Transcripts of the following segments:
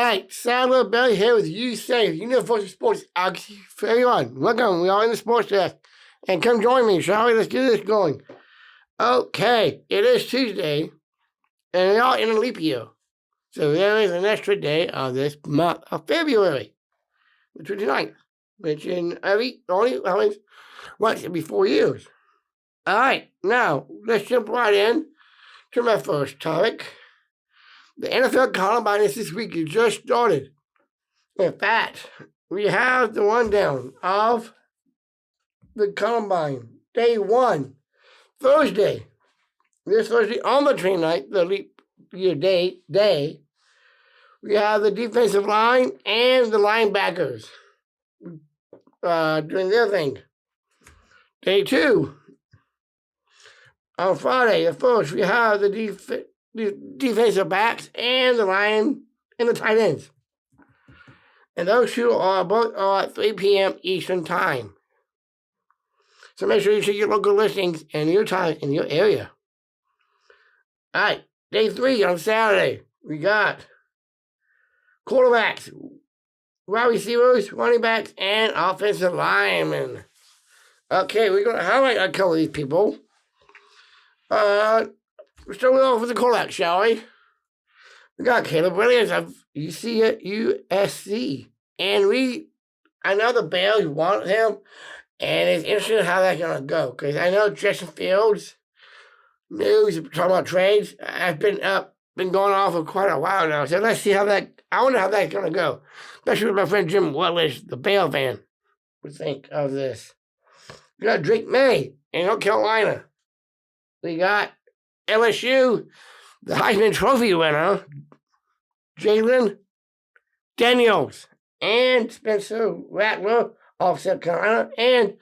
right, Sadler the here with USAFE, Universal Sports. For everyone, welcome. We are in the sports desk. And come join me, shall we? Let's get this going. Okay, it is Tuesday, and we are in a leap year. So there is an extra day of this month of February, the 29th, which in only happens once every 4 years. All right, now let's jump right in to my first topic. The NFL Combine this week. It just started. In fact, we have the rundown of the Combine. Day 1, Thursday. This Thursday on the 29th, the leap year day, we have the defensive line and the linebackers doing their thing. Day 2, on Friday, the 1st, we have the defensive backs and the line and the tight ends. And those two are both at 3 p.m. Eastern Time. So make sure you check your local listings and your time in your area. All right, day 3 on Saturday, we got quarterbacks, wide receivers, running backs, and offensive linemen. Okay, we're going to highlight a couple of these people. We're starting off with the quarterback, shall we? We got Caleb Williams of USC. And I know the Bears want him, and it's interesting how that's going to go. Because I know Justin Fields' news, talking about trades, has been going on for quite a while now. So let's see I wonder how that's going to go. Especially with my friend Jim Willis, the Bear fan, would think of this. We got Drake May in North Carolina. We got LSU, the Heisman Trophy winner, Jalen Daniels, and Spencer Rattler of South Carolina, and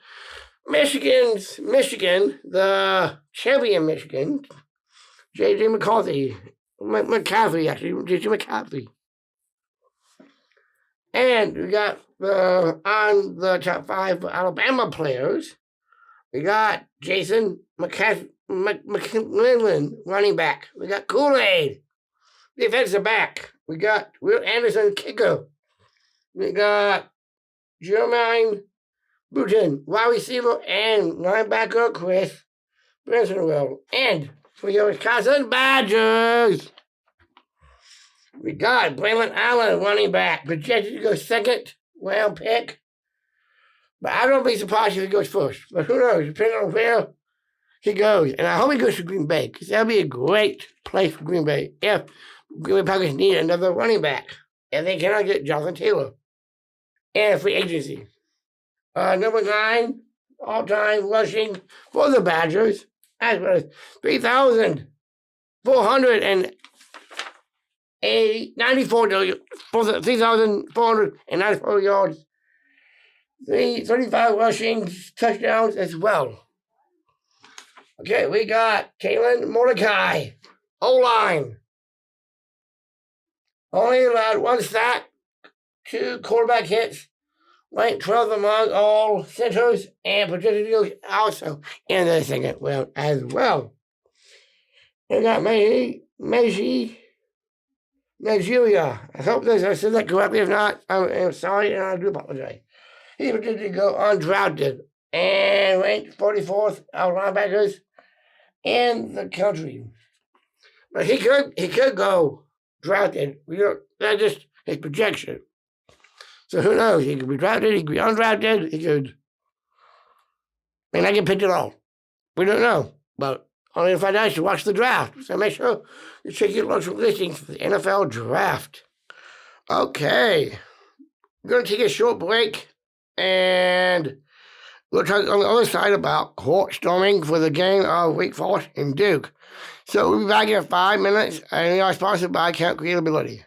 Michigan, the champion Michigan, J.J. McCarthy, J.J. McCarthy. And we got on the top 5 Alabama players, we got Jason McClellan, running back. We got Kool-Aid, defensive back. We got Will Anderson, kicker. We got Jermaine Boutin, wide receiver and linebacker Chris Bensonwell. And for your Wisconsin Badgers, we got Braylon Allen, running back, projected to go 2nd round pick. But I don't be surprised if he goes first. But who knows, depending on where he goes. And I hope he goes to Green Bay, because that would be a great place for Green Bay if Green Bay Packers need another running back. And they cannot get Jonathan Taylor. And free agency. Number 9, all-time rushing for the Badgers, as well as 3,494 yards, 35 rushing touchdowns as well. Okay, we got Kalen Mordecai, O-line. Only allowed 1 sack, 2 quarterback hits, ranked 12th among all centers, and projected to go also in the 2nd round as well. We got Meji Nigeria. I hope I said that correctly. If not, I'm sorry, and I do apologize. He projected to go undrafted and ranked 44th out linebackers in the country. But he could go drafted. That's just his projection. So who knows? He could be drafted, he could be undrafted, he could. I mean, I get picked at all. We don't know. But only if I die to watch the draft. So make sure you check your local listings for the NFL draft. Okay. We're going to take a short break. And we'll talk on the other side about court storming for the game of Wake Forest and Duke. So we'll be back in 5 minutes, and we are sponsored by Count Creatability.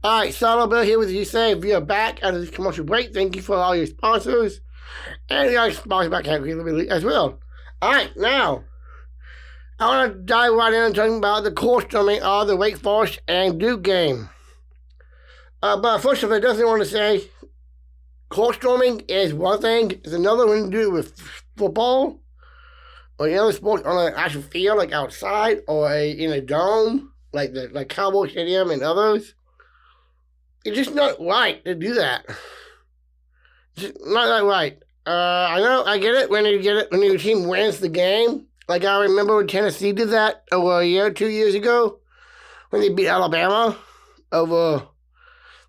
All right, Sadler Bill here with USAFE. We are back out of this commercial break. Thank you for all your sponsors. And we are sponsored by Count Creatability as well. All right, now, I want to dive right in and talking about the court storming of the Wake Forest and Duke game. But first of all, I definitely want to say, court storming is one thing. It's another one to do with football. or any other sports on an actual field, like outside, or in a dome, like Cowboy Stadium and others. It's just not right to do that. It's just not that right. I know, I get it when your team wins the game. Like I remember when Tennessee did that over a year, 2 years ago, when they beat Alabama over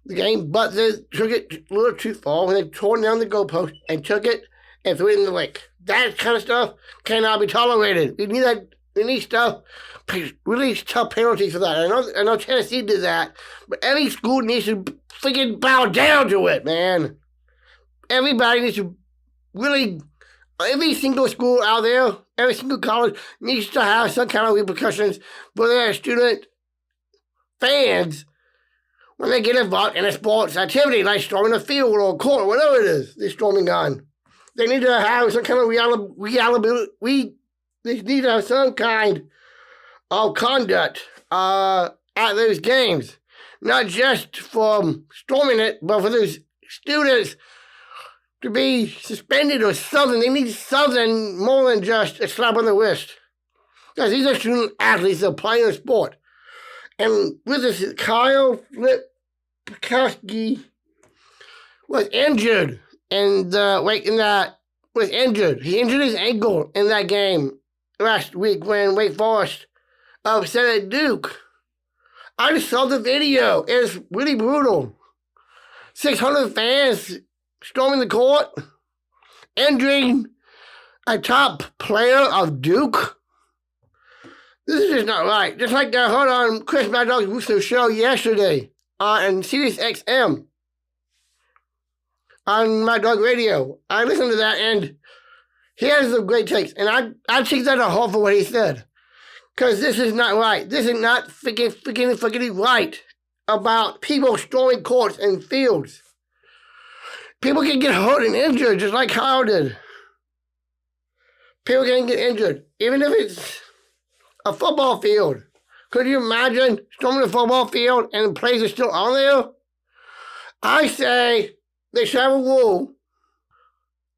the game. But they took it a little too far when they tore down the goalpost and took it and threw it in the lake. That kind of stuff cannot be tolerated. We need that. We need stuff. Really tough penalties for that. I know Tennessee did that, but every school needs to freaking bow down to it, man. Everybody needs to really. Every single school out there, every single college needs to have some kind of repercussions for their student fans when they get involved in a sports activity like storming a field or a court or whatever it is they're storming on. They need to have some kind of reality. They need to have some kind of conduct at those games, not just from storming it, but for those students to be suspended or something. They need something more than just a slap on the wrist, because these are student athletes that are playing a sport. And with this, Kyle Flipkowski was injured He injured his ankle in that game last week when Wake Forest upset Duke. I just saw the video. It's really brutal. 600 fans storming the court, injuring a top player of Duke. This is just not right. Just like I heard on Chris Mad Dog's Russo show yesterday on Sirius XM on Mad Dog Radio. I listened to that, and he has some great takes, and I take that to heart for what he said, because this is not right. This is not freaking right about people storming courts and fields. People can get hurt and injured just like Kyle did. People can get injured, even if it's a football field. Could you imagine storming a football field and the players are still on there? I say they should have a rule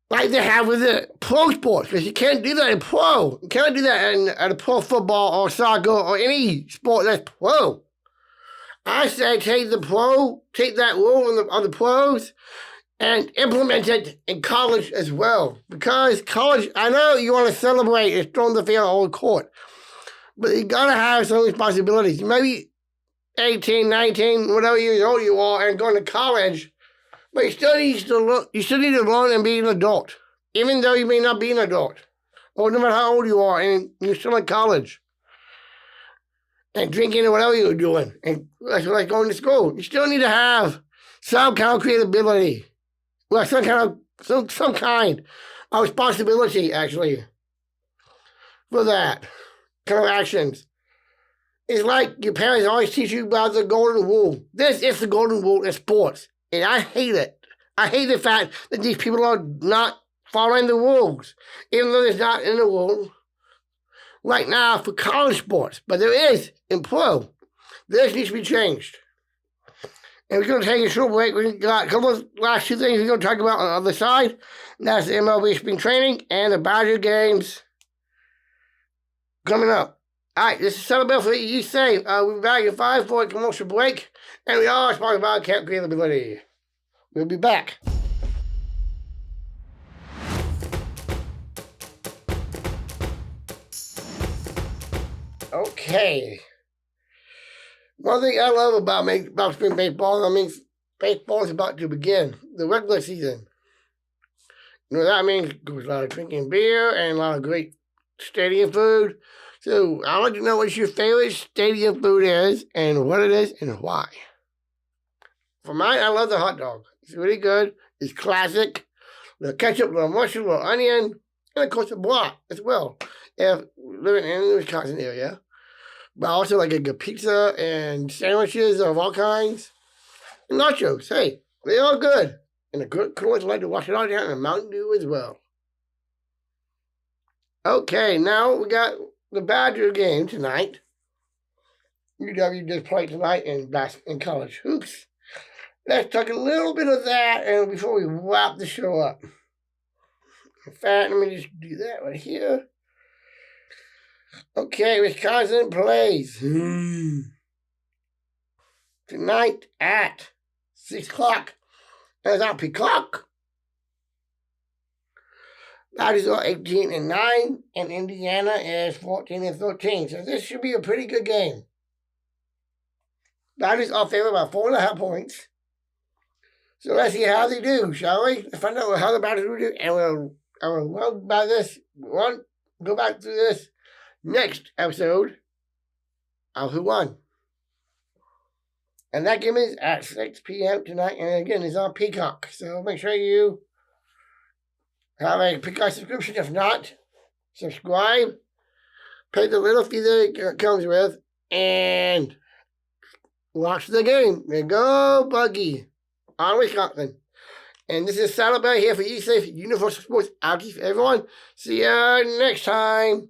like they have with the pro sports, because you can't do that in pro. You can't do that in a pro football or soccer or any sport that's pro. I say take that rule on the pros and implement it in college as well. Because college, I know you want to celebrate and storm the field on the court, but you got to have some responsibilities. Maybe 18, 19, whatever years old you are, and going to college, but you still need to learn and be an adult, even though you may not be an adult, or no matter how old you are, and you're still in college, and drinking or whatever you're doing, and that's like going to school. You still need to have some kind of creativity, well, some kind of responsibility, actually, for that kind of actions. It's like your parents always teach you about the golden rule. This is the golden rule in sports, and I hate it. I hate the fact that these people are not following the rules, even though there's not in the rule right now for college sports, but there is in pro. This needs to be changed. And we're going to take a short break. We've got a couple of last two things we're going to talk about on the other side. And that's the MLB spring training and the Badger games coming up. All right, this is Sadler Bell for USAFE. We'll be back in 5 for a commercial break. And we are sponsored by Camp Creativity. We'll be back. Okay. One thing I love about spring baseball, baseball is about to begin. The regular season. You know what that means? There's a lot of drinking beer and a lot of great stadium food. So I'd like to know what your favorite stadium food is and what it is and why. For mine, I love the hot dog. It's really good. It's classic. The ketchup, a little mushroom, a little onion, and of course a block as well. If living in the Wisconsin area. But I also like a good pizza and sandwiches of all kinds. And nachos. Hey, they're all good. And a good coolest like to wash it all down in a Mountain Dew as well. Okay, now we got the Badger game tonight. UW just played tonight in college hoops. Let's talk a little bit of that and before we wrap the show up. In fact, let me just do that right here. Okay, Wisconsin plays tonight at 6 o'clock. That's on Peacock. That is 18-9, and Indiana is 14-13. So this should be a pretty good game. That is all favored by 4.5 points. So let's see how they do, shall we? Let's find out how the Badgers will do, and we'll go back through this next episode of Who Won. And that game is at 6 p.m. tonight, and again, it's on Peacock. So make sure you have a Peacock subscription. If not, subscribe, pay the little fee that it comes with, and watch the game. And go Buggy on Wisconsin. And this is Sadler here for USAFE Universal Sports. I'll keep everyone. See you next time.